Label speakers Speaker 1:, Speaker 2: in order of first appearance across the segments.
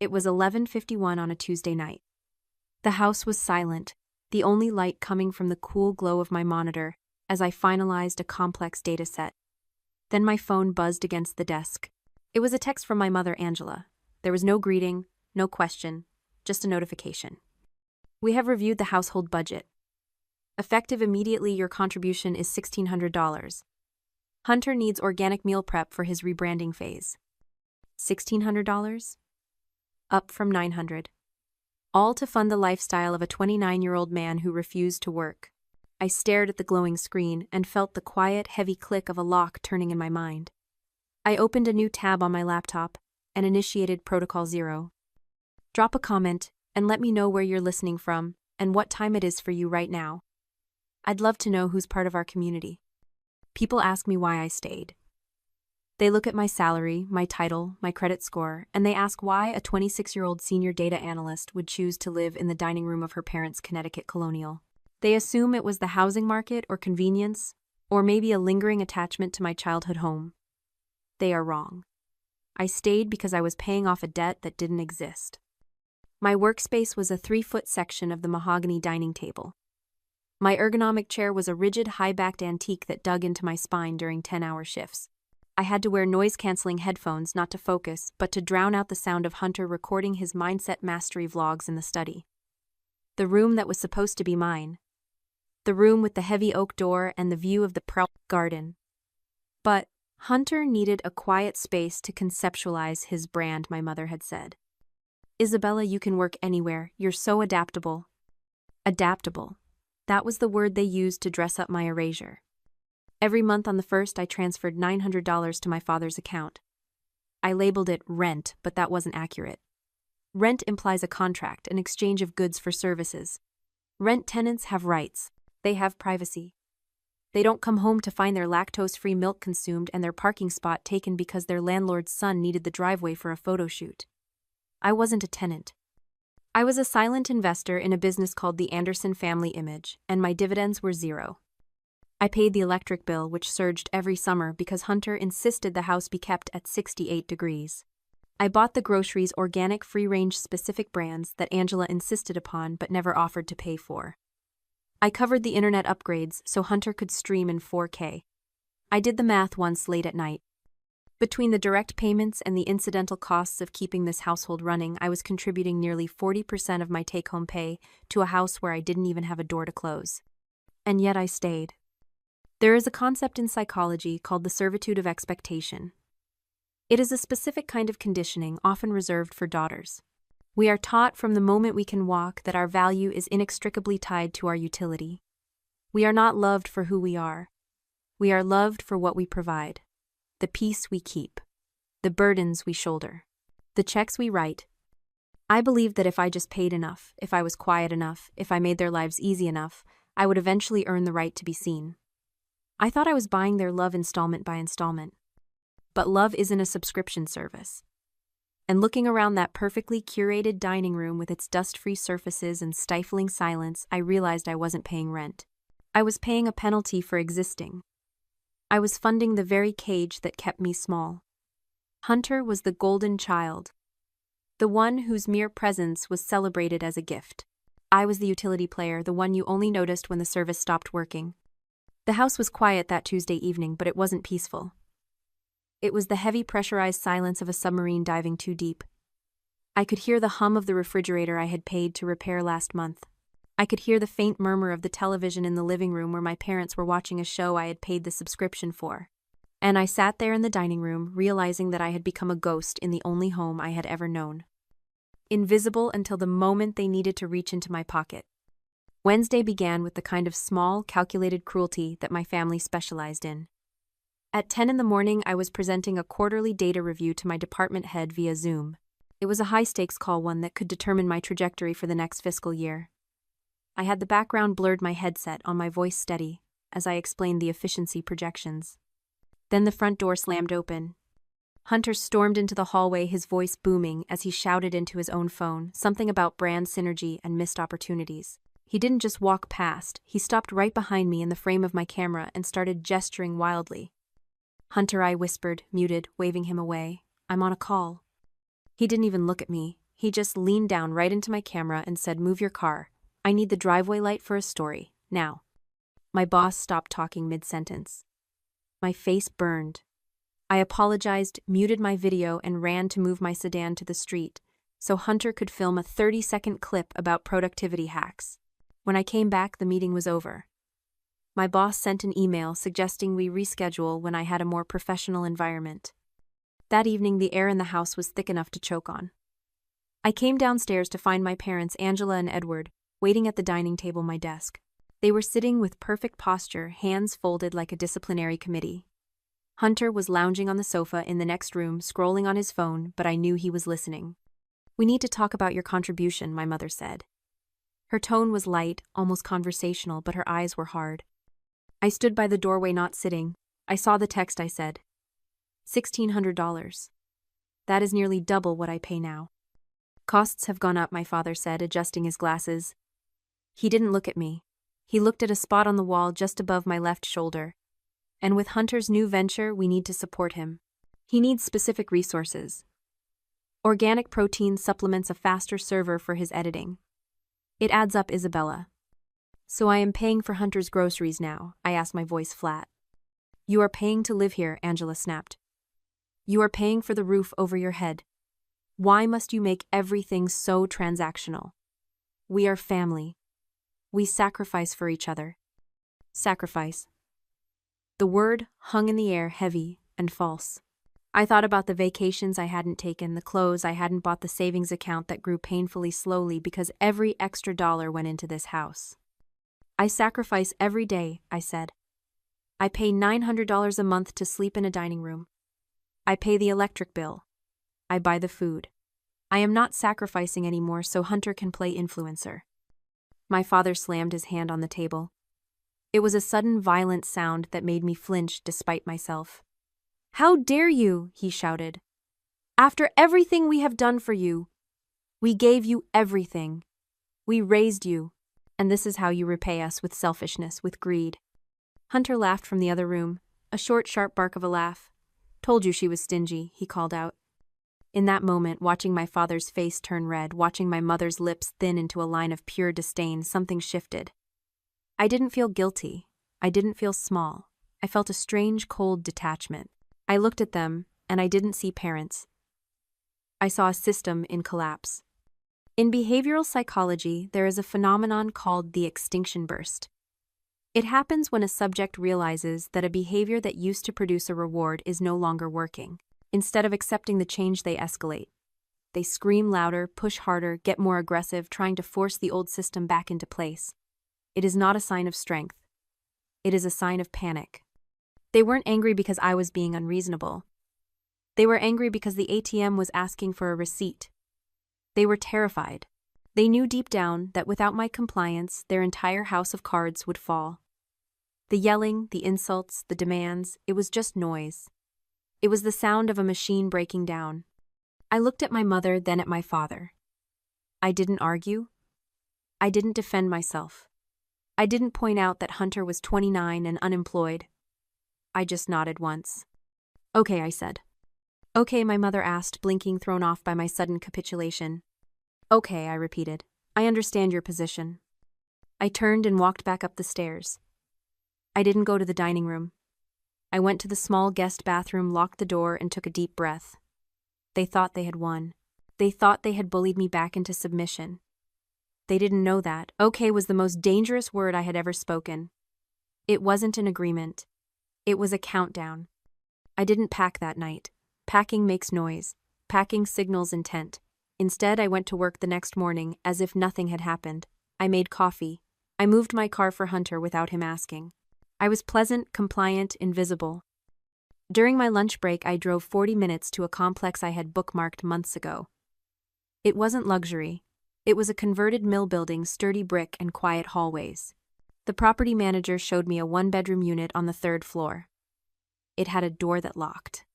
Speaker 1: It was 11:51 on a Tuesday night. The house was silent, the only light coming from the cool glow of my monitor as I finalized a complex data set. Then my phone buzzed against the desk. It was a text from my mother, Angela. There was no greeting, no question, just a notification. We have reviewed the household budget. Effective immediately, your contribution is $1,600. Hunter needs organic meal prep for his rebranding phase. $1,600? Up from $900. All to fund the lifestyle of a 29-year-old man who refused to work. I stared at the glowing screen and felt the quiet, heavy click of a lock turning in my mind. I opened a new tab on my laptop and initiated Protocol 0. Drop a comment and let me know where you're listening from and what time it is for you right now. I'd love to know who's part of our community. People ask me why I stayed. They look at my salary, my title, my credit score, and they ask why a 26-year-old senior data analyst would choose to live in the dining room of her parents' Connecticut Colonial. They assume it was the housing market or convenience, or maybe a lingering attachment to my childhood home. They are wrong. I stayed because I was paying off a debt that didn't exist. My workspace was a 3-foot section of the mahogany dining table. My ergonomic chair was a rigid, high-backed antique that dug into my spine during 10-hour shifts. I had to wear noise-canceling headphones not to focus, but to drown out the sound of Hunter recording his mindset mastery vlogs in the study. The room that was supposed to be mine. The room with the heavy oak door and the view of the Prowl garden. But Hunter needed a quiet space to conceptualize his brand, my mother had said. Isabella, you can work anywhere. You're so adaptable. Adaptable. That was the word they used to dress up my erasure. Every month on the 1st, I transferred $900 to my father's account. I labeled it rent, but that wasn't accurate. Rent implies a contract, an exchange of goods for services. Rent tenants have rights. They have privacy. They don't come home to find their lactose-free milk consumed and their parking spot taken because their landlord's son needed the driveway for a photo shoot. I wasn't a tenant. I was a silent investor in a business called the Anderson Family Image, and my dividends were zero. I paid the electric bill, which surged every summer because Hunter insisted the house be kept at 68 degrees. I bought the groceries organic, free-range specific brands that Angela insisted upon but never offered to pay for. I covered the internet upgrades so Hunter could stream in 4K. I did the math once late at night. Between the direct payments and the incidental costs of keeping this household running, I was contributing nearly 40% of my take-home pay to a house where I didn't even have a door to close. And yet I stayed. There is a concept in psychology called the servitude of expectation. It is a specific kind of conditioning often reserved for daughters. We are taught from the moment we can walk that our value is inextricably tied to our utility. We are not loved for who we are. We are loved for what we provide, the peace we keep, the burdens we shoulder, the checks we write. I believed that if I just paid enough, if I was quiet enough, if I made their lives easy enough, I would eventually earn the right to be seen. I thought I was buying their love installment by installment. But love isn't a subscription service. And looking around that perfectly curated dining room with its dust-free surfaces and stifling silence, I realized I wasn't paying rent. I was paying a penalty for existing. I was funding the very cage that kept me small. Hunter was the golden child, the one whose mere presence was celebrated as a gift. I was the utility player, the one you only noticed when the service stopped working. The house was quiet that Tuesday evening, but it wasn't peaceful. It was the heavy pressurized silence of a submarine diving too deep. I could hear the hum of the refrigerator I had paid to repair last month. I could hear the faint murmur of the television in the living room where my parents were watching a show I had paid the subscription for. And I sat there in the dining room, realizing that I had become a ghost in the only home I had ever known. Invisible until the moment they needed to reach into my pocket. Wednesday began with the kind of small, calculated cruelty that my family specialized in. At 10 in the morning, I was presenting a quarterly data review to my department head via Zoom. It was a high-stakes call, one that could determine my trajectory for the next fiscal year. I had the background blurred, my headset on, my voice steady, as I explained the efficiency projections. Then the front door slammed open. Hunter stormed into the hallway, his voice booming as he shouted into his own phone, something about brand synergy and missed opportunities. He didn't just walk past, he stopped right behind me in the frame of my camera and started gesturing wildly. Hunter, I whispered, muted, waving him away. I'm on a call. He didn't even look at me. He just leaned down right into my camera and said, "Move your car. I need the driveway light for a story, now." My boss stopped talking mid-sentence. My face burned. I apologized, muted my video, and ran to move my sedan to the street so Hunter could film a 30-second clip about productivity hacks. When I came back, the meeting was over. My boss sent an email suggesting we reschedule when I had a more professional environment. That evening, the air in the house was thick enough to choke on. I came downstairs to find my parents, Angela and Edward, waiting at the dining table, my desk. They were sitting with perfect posture, hands folded like a disciplinary committee. Hunter was lounging on the sofa in the next room, scrolling on his phone, but I knew he was listening. "We need to talk about your contribution," my mother said. Her tone was light, almost conversational, but her eyes were hard. I stood by the doorway, not sitting. I saw the text. I said, $1,600. That is nearly double what I pay now. Costs have gone up, my father said, adjusting his glasses. He didn't look at me. He looked at a spot on the wall just above my left shoulder. And with Hunter's new venture, we need to support him. He needs specific resources. Organic protein supplements, a faster server for his editing. It adds up, Isabella. "So I am paying for Hunter's groceries now?" I asked, my voice flat. "You are paying to live here," Angela snapped. "You are paying for the roof over your head. Why must you make everything so transactional? We are family. We sacrifice for each other." Sacrifice. The word hung in the air, heavy and false. I thought about the vacations I hadn't taken, the clothes I hadn't bought, the savings account that grew painfully slowly because every extra dollar went into this house. "I sacrifice every day," I said. "I pay $900 a month to sleep in a dining room. I pay the electric bill. I buy the food. I am not sacrificing anymore so Hunter can play influencer." My father slammed his hand on the table. It was a sudden, violent sound that made me flinch despite myself. "How dare you?" he shouted. "After everything we have done for you. We gave you everything. We raised you. And this is how you repay us, with selfishness, with greed." Hunter laughed from the other room, a short, sharp bark of a laugh. "Told you she was stingy," he called out. In that moment, watching my father's face turn red, watching my mother's lips thin into a line of pure disdain, something shifted. I didn't feel guilty. I didn't feel small. I felt a strange, cold detachment. I looked at them, and I didn't see parents. I saw a system in collapse. In behavioral psychology, there is a phenomenon called the extinction burst. It happens when a subject realizes that a behavior that used to produce a reward is no longer working. Instead of accepting the change, they escalate. They scream louder, push harder, get more aggressive, trying to force the old system back into place. It is not a sign of strength. It is a sign of panic. They weren't angry because I was being unreasonable. They were angry because the ATM was asking for a receipt. They were terrified. They knew deep down that without my compliance, their entire house of cards would fall. The yelling, the insults, the demands, it was just noise. It was the sound of a machine breaking down. I looked at my mother, then at my father. I didn't argue. I didn't defend myself. I didn't point out that Hunter was 29 and unemployed. I just nodded once. "Okay," I said. "Okay," my mother asked, blinking, thrown off by my sudden capitulation. "Okay," I repeated. "I understand your position." I turned and walked back up the stairs. I didn't go to the dining room. I went to the small guest bathroom, locked the door, and took a deep breath. They thought they had won. They thought they had bullied me back into submission. They didn't know that "okay" was the most dangerous word I had ever spoken. It wasn't an agreement. It was a countdown. I didn't pack that night. Packing makes noise. Packing signals intent. Instead, I went to work the next morning as if nothing had happened. I made coffee. I moved my car for Hunter without him asking. I was pleasant, compliant, invisible. During my lunch break, I drove 40 minutes to a complex I had bookmarked months ago. It wasn't luxury. It was a converted mill building, sturdy brick and quiet hallways. The property manager showed me a one-bedroom unit on the 3rd floor. It had a door that locked.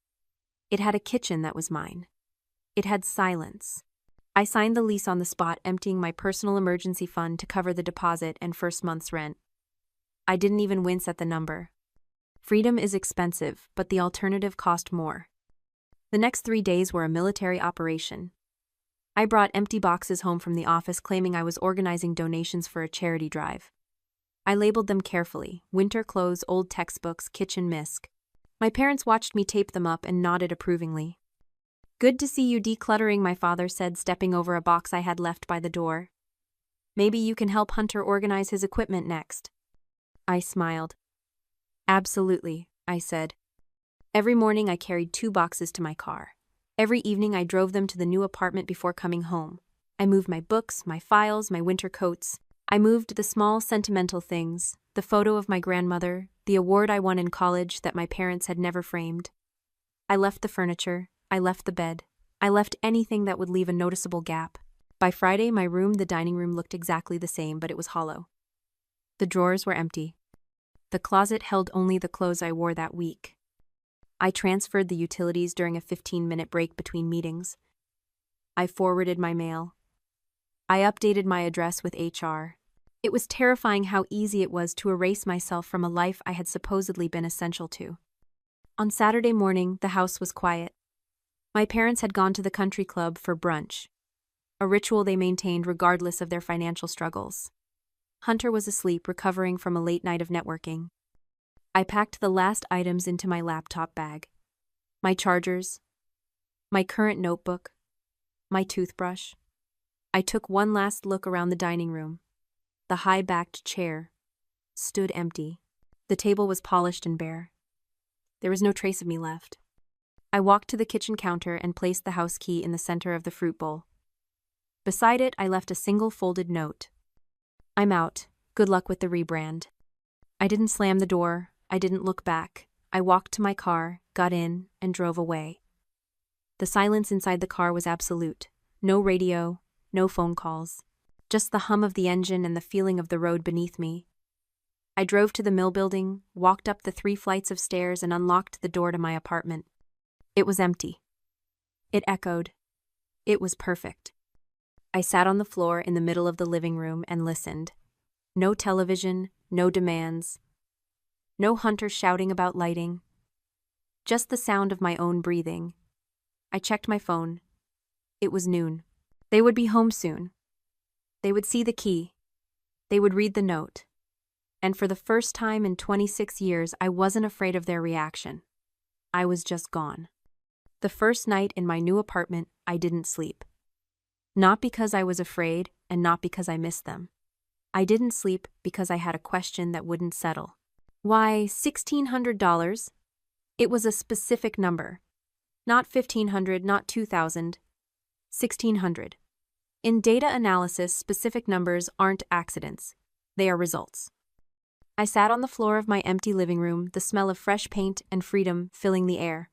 Speaker 1: It had a kitchen that was mine. It had silence. I signed the lease on the spot, emptying my personal emergency fund to cover the deposit and first month's rent. I didn't even wince at the number. Freedom is expensive, but the alternative cost more. The next 3 days were a military operation. I brought empty boxes home from the office claiming I was organizing donations for a charity drive. I labeled them carefully: winter clothes, old textbooks, kitchen misc. My parents watched me tape them up and nodded approvingly. "Good to see you decluttering," my father said, stepping over a box I had left by the door. "Maybe you can help Hunter organize his equipment next." I smiled. "Absolutely," I said. Every morning I carried 2 boxes to my car. Every evening I drove them to the new apartment before coming home. I moved my books, my files, my winter coats. I moved the small sentimental things, the photo of my grandmother, the award I won in college that my parents had never framed. I left the furniture, I left the bed, I left anything that would leave a noticeable gap. By Friday, my room, the dining room, looked exactly the same, but it was hollow. The drawers were empty. The closet held only the clothes I wore that week. I transferred the utilities during a 15-minute break between meetings. I forwarded my mail. I updated my address with HR. It was terrifying how easy it was to erase myself from a life I had supposedly been essential to. On Saturday morning, the house was quiet. My parents had gone to the country club for brunch, a ritual they maintained regardless of their financial struggles. Hunter was asleep, recovering from a late night of networking. I packed the last items into my laptop bag. My chargers, my current notebook, my toothbrush. I took one last look around the dining room. The high-backed chair stood empty. The table was polished and bare. There was no trace of me left. I walked to the kitchen counter and placed the house key in the center of the fruit bowl. Beside it, I left a single folded note. "I'm out. Good luck with the rebrand." I didn't slam the door. I didn't look back. I walked to my car, got in, and drove away. The silence inside the car was absolute. No radio, no phone calls. Just the hum of the engine and the feeling of the road beneath me. I drove to the mill building, walked up the 3 flights of stairs, and unlocked the door to my apartment. It was empty. It echoed. It was perfect. I sat on the floor in the middle of the living room and listened. No television, no demands. No Hunter shouting about lighting. Just the sound of my own breathing. I checked my phone. It was noon. They would be home soon. They would see the key. They would read the note. And for the first time in 26 years, I wasn't afraid of their reaction. I was just gone. The first night in my new apartment, I didn't sleep. Not because I was afraid, and not because I missed them. I didn't sleep because I had a question that wouldn't settle. Why $1,600? It was a specific number. Not 1,500, not 2,000. 1,600. In data analysis, specific numbers aren't accidents. They are results. I sat on the floor of my empty living room, the smell of fresh paint and freedom filling the air.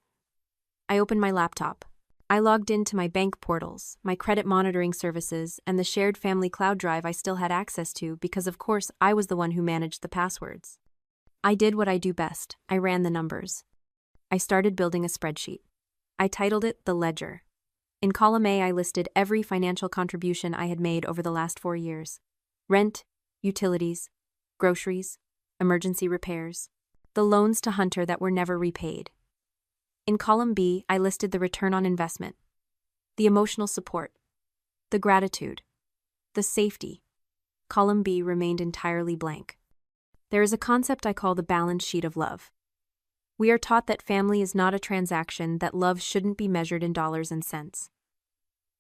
Speaker 1: I opened my laptop. I logged into my bank portals, my credit monitoring services, and the shared family cloud drive I still had access to because, of course, I was the one who managed the passwords. I did what I do best. I ran the numbers. I started building a spreadsheet. I titled it The Ledger. In column A, I listed every financial contribution I had made over the last 4 years. Rent, utilities, groceries, emergency repairs, the loans to Hunter that were never repaid. In column B, I listed the return on investment, the emotional support, the gratitude, the safety. Column B remained entirely blank. There is a concept I call the balance sheet of love. We are taught that family is not a transaction, that love shouldn't be measured in dollars and cents.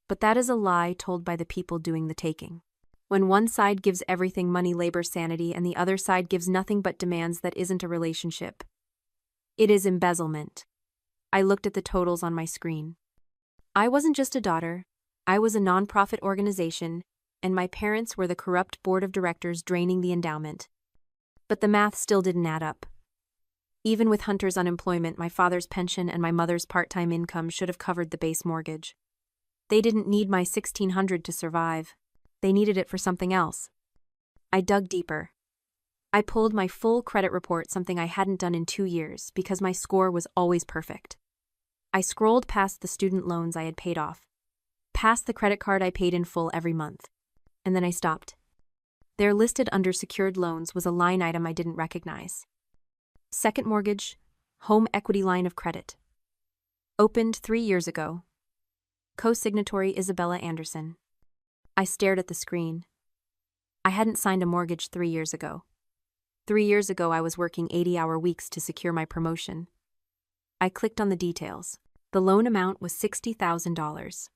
Speaker 1: But that is a lie told by the people doing the taking. When one side gives everything, money, labor, sanity, and the other side gives nothing but demands, that isn't a relationship. It is embezzlement. I looked at the totals on my screen. I wasn't just a daughter. I was a nonprofit organization, and my parents were the corrupt board of directors draining the endowment. But the math still didn't add up. Even with Hunter's unemployment, my father's pension, and my mother's part-time income should have covered the base mortgage. They didn't need my $1,600 to survive. They needed it for something else. I dug deeper. I pulled my full credit report, something I hadn't done in 2 years, because my score was always perfect. I scrolled past the student loans I had paid off, past the credit card I paid in full every month, and then I stopped. There, listed under secured loans, was a line item I didn't recognize. Second mortgage, home equity line of credit. Opened 3 years ago. Co-signatory Isabella Anderson. I stared at the screen. I hadn't signed a mortgage 3 years ago. 3 years ago, I was working 80-hour weeks to secure my promotion. I clicked on the details. The loan amount was $60,000.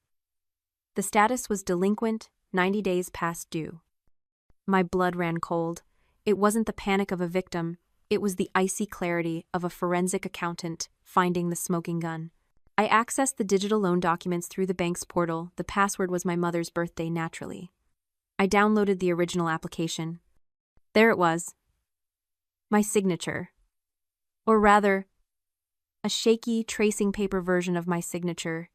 Speaker 1: The status was delinquent, 90 days past due. My blood ran cold. It wasn't the panic of a victim, it was the icy clarity of a forensic accountant finding the smoking gun. I accessed the digital loan documents through the bank's portal. The password was my mother's birthday, naturally. I downloaded the original application. There it was. My signature. Or rather, a shaky tracing paper version of my signature,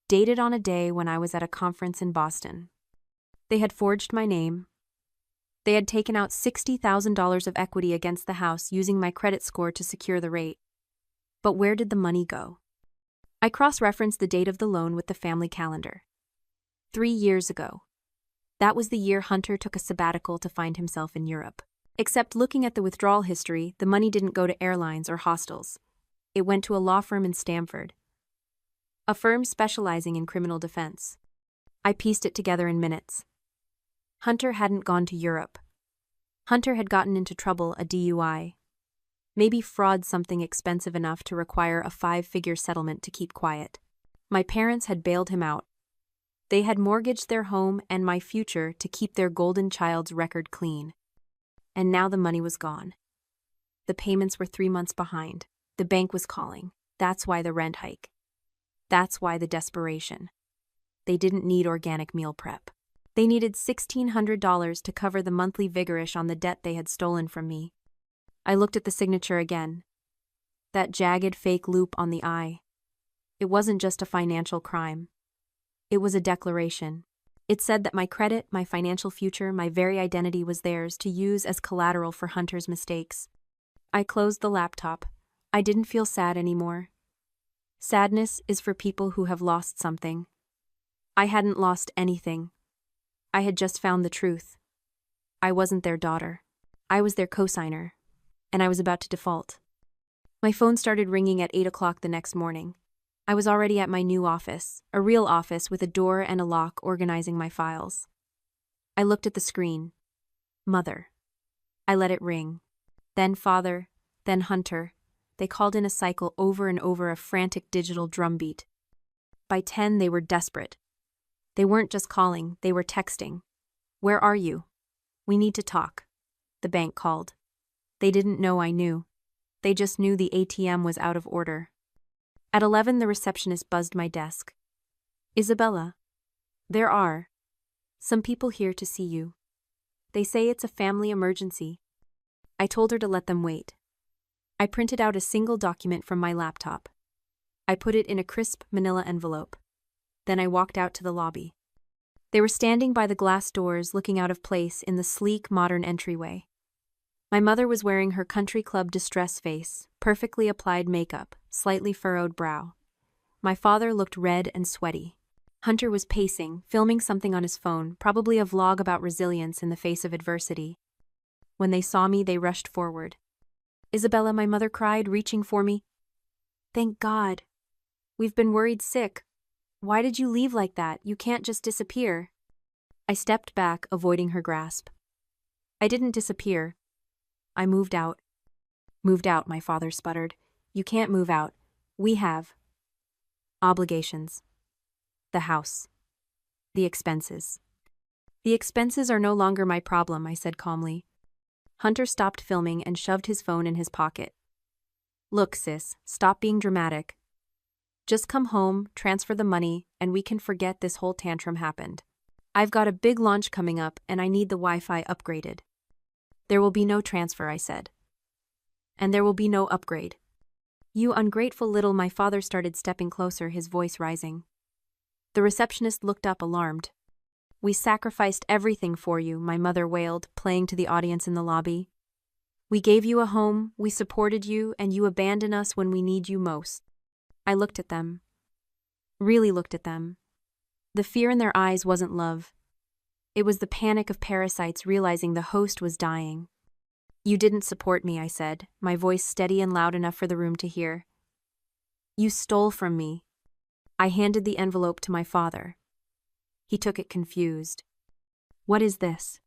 Speaker 1: dated on a day when I was at a conference in Boston. They had forged my name. They had taken out $60,000 of equity against the house using my credit score to secure the rate. But where did the money go? I cross-referenced the date of the loan with the family calendar. 3 years ago. That was the year Hunter took a sabbatical to find himself in Europe. Except looking at the withdrawal history, the money didn't go to airlines or hostels. It went to a law firm in Stamford. A firm specializing in criminal defense. I pieced it together in minutes. Hunter hadn't gone to Europe. Hunter had gotten into trouble, a DUI. Maybe fraud, something expensive enough to require a 5-figure settlement to keep quiet. My parents had bailed him out. They had mortgaged their home and my future to keep their golden child's record clean. And now the money was gone. The payments were 3 months behind. The bank was calling. That's why the rent hike. That's why the desperation. They didn't need organic meal prep. They needed $1,600 to cover the monthly vigorish on the debt they had stolen from me. I looked at the signature again. That jagged fake loop on the I. It wasn't just a financial crime. It was a declaration. It said that my credit, my financial future, my very identity was theirs to use as collateral for Hunter's mistakes. I closed the laptop. I didn't feel sad anymore. Sadness is for people who have lost something. I hadn't lost anything. I had just found the truth. I wasn't their daughter. I was their cosigner. And I was about to default. My phone started ringing at 8 o'clock the next morning. I was already at my new office, a real office with a door and a lock organizing my files. I looked at the screen. Mother. I let it ring. Then father, then Hunter. They called in a cycle over and over, a frantic digital drumbeat. By 10, they were desperate. They weren't just calling, they were texting. Where are you? We need to talk. The bank called. They didn't know I knew. They just knew the ATM was out of order. At 11, the receptionist buzzed my desk. Isabella. There are some people here to see you. They say it's a family emergency. I told her to let them wait. I printed out a single document from my laptop. I put it in a crisp manila envelope. Then I walked out to the lobby. They were standing by the glass doors, looking out of place in the sleek, modern entryway. My mother was wearing her country club distress face, perfectly applied makeup, slightly furrowed brow. My father looked red and sweaty. Hunter was pacing, filming something on his phone, probably a vlog about resilience in the face of adversity. When they saw me, they rushed forward. Isabella, my mother cried, reaching for me. Thank God. We've been worried sick. Why did you leave like that? You can't just disappear. I stepped back, avoiding her grasp. I didn't disappear. I moved out. Moved out, my father sputtered. You can't move out. We have obligations. The house. The expenses. The expenses are no longer my problem, I said calmly. Hunter stopped filming and shoved his phone in his pocket. Look, sis, stop being dramatic. Just come home, transfer the money, and we can forget this whole tantrum happened. I've got a big launch coming up and I need the Wi-Fi upgraded. There will be no transfer, I said. And there will be no upgrade. You ungrateful little, my father started stepping closer, his voice rising. The receptionist looked up, alarmed. We sacrificed everything for you, my mother wailed, playing to the audience in the lobby. We gave you a home, we supported you, and you abandon us when we need you most. I looked at them. Really looked at them. The fear in their eyes wasn't love. It was the panic of parasites realizing the host was dying. You didn't support me, I said, my voice steady and loud enough for the room to hear. You stole from me. I handed the envelope to my father. He took it confused. "What is this?"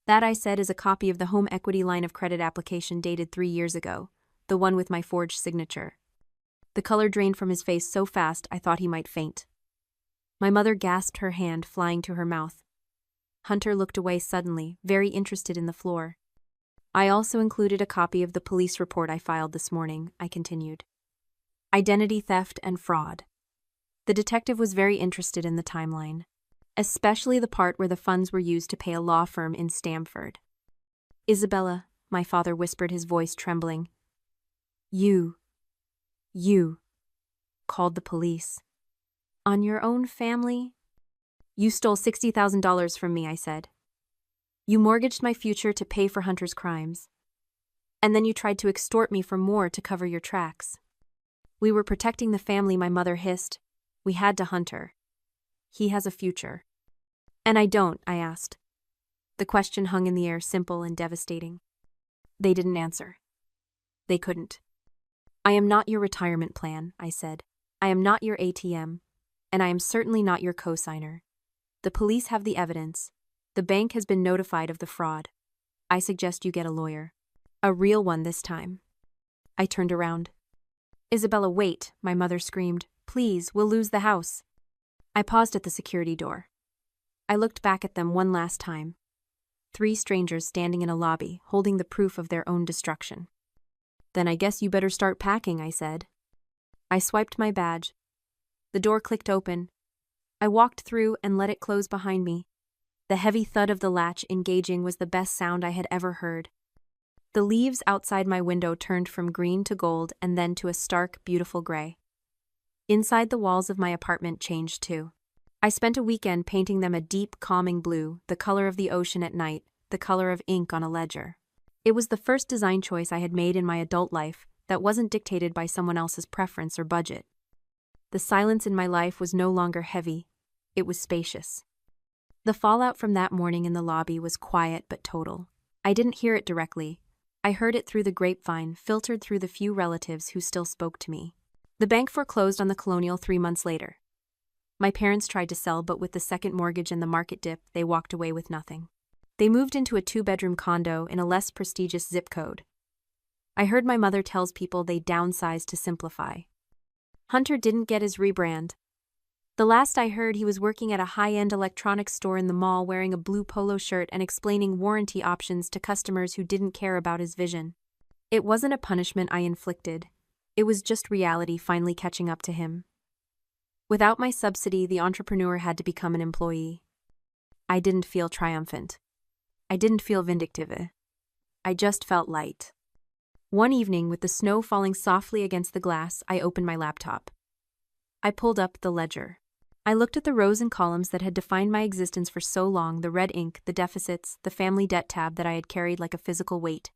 Speaker 1: "That," I said, "is a copy of the home equity line of credit application dated 3 years ago, the one with my forged signature." The color drained from his face so fast I thought he might faint. My mother gasped, her hand flying to her mouth. Hunter looked away suddenly, very interested in the floor. "I also included a copy of the police report I filed this morning," I continued. "Identity theft and fraud." The detective was very interested in the timeline, especially the part where the funds were used to pay a law firm in Stamford. "Isabella," my father whispered, his voice trembling. You called the police. On your own family?" "You stole $60,000 from me," I said. "You mortgaged my future to pay for Hunter's crimes. And then you tried to extort me for more to cover your tracks." "We were protecting the family," my mother hissed. "We had to Hunter. He has a future." "And I don't?" I asked. The question hung in the air, simple and devastating. They didn't answer. They couldn't. "I am not your retirement plan," I said. "I am not your ATM. And I am certainly not your cosigner. The police have the evidence. The bank has been notified of the fraud. I suggest you get a lawyer. A real one this time." I turned around. "Isabella, wait," my mother screamed. "Please, we'll lose the house." I paused at the security door. I looked back at them one last time. 3 strangers standing in a lobby, holding the proof of their own destruction. "Then I guess you better start packing," I said. I swiped my badge. The door clicked open. I walked through and let it close behind me. The heavy thud of the latch engaging was the best sound I had ever heard. The leaves outside my window turned from green to gold and then to a stark, beautiful gray. Inside, the walls of my apartment changed too. I spent a weekend painting them a deep, calming blue, the color of the ocean at night, the color of ink on a ledger. It was the first design choice I had made in my adult life that wasn't dictated by someone else's preference or budget. The silence in my life was no longer heavy. It was spacious. The fallout from that morning in the lobby was quiet but total. I didn't hear it directly. I heard it through the grapevine, filtered through the few relatives who still spoke to me. The bank foreclosed on the Colonial 3 months later. My parents tried to sell, but with the second mortgage and the market dip, they walked away with nothing. They moved into a 2-bedroom condo in a less prestigious zip code. I heard my mother tells people they downsized to simplify. Hunter didn't get his rebrand. The last I heard, he was working at a high-end electronics store in the mall wearing a blue polo shirt and explaining warranty options to customers who didn't care about his vision. It wasn't a punishment I inflicted. It was just reality finally catching up to him. Without my subsidy, the entrepreneur had to become an employee. I didn't feel triumphant. I didn't feel vindictive. I just felt light. One evening, with the snow falling softly against the glass, I opened my laptop. I pulled up the ledger. I looked at the rows and columns that had defined my existence for so long, the red ink, the deficits, the family debt tab that I had carried like a physical weight.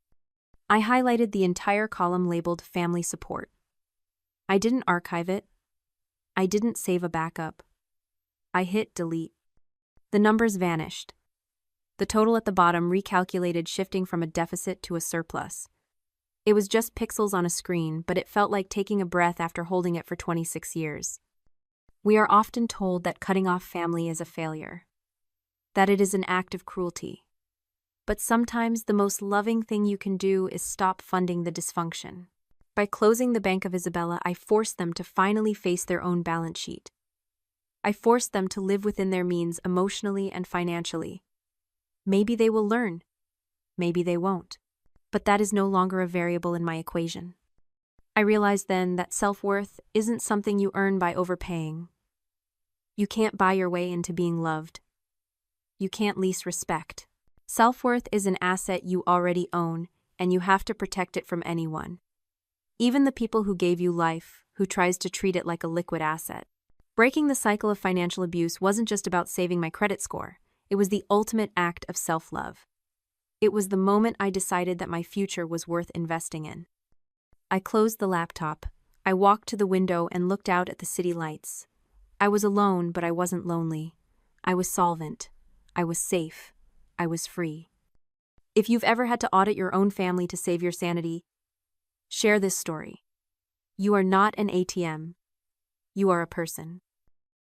Speaker 1: I highlighted the entire column labeled Family Support. I didn't archive it. I didn't save a backup. I hit delete. The numbers vanished. The total at the bottom recalculated, shifting from a deficit to a surplus. It was just pixels on a screen, but it felt like taking a breath after holding it for 26 years. We are often told that cutting off family is a failure, that it is an act of cruelty. But sometimes the most loving thing you can do is stop funding the dysfunction. By closing the Bank of Isabella, I forced them to finally face their own balance sheet. I forced them to live within their means emotionally and financially. Maybe they will learn. Maybe they won't. But that is no longer a variable in my equation. I realized then that self-worth isn't something you earn by overpaying. You can't buy your way into being loved. You can't lease respect. Self-worth is an asset you already own, and you have to protect it from anyone. Even the people who gave you life, who tries to treat it like a liquid asset. Breaking the cycle of financial abuse wasn't just about saving my credit score. It was the ultimate act of self-love. It was the moment I decided that my future was worth investing in. I closed the laptop. I walked to the window and looked out at the city lights. I was alone, but I wasn't lonely. I was solvent. I was safe. I was free. If you've ever had to audit your own family to save your sanity, share this story. You are not an ATM. You are a person.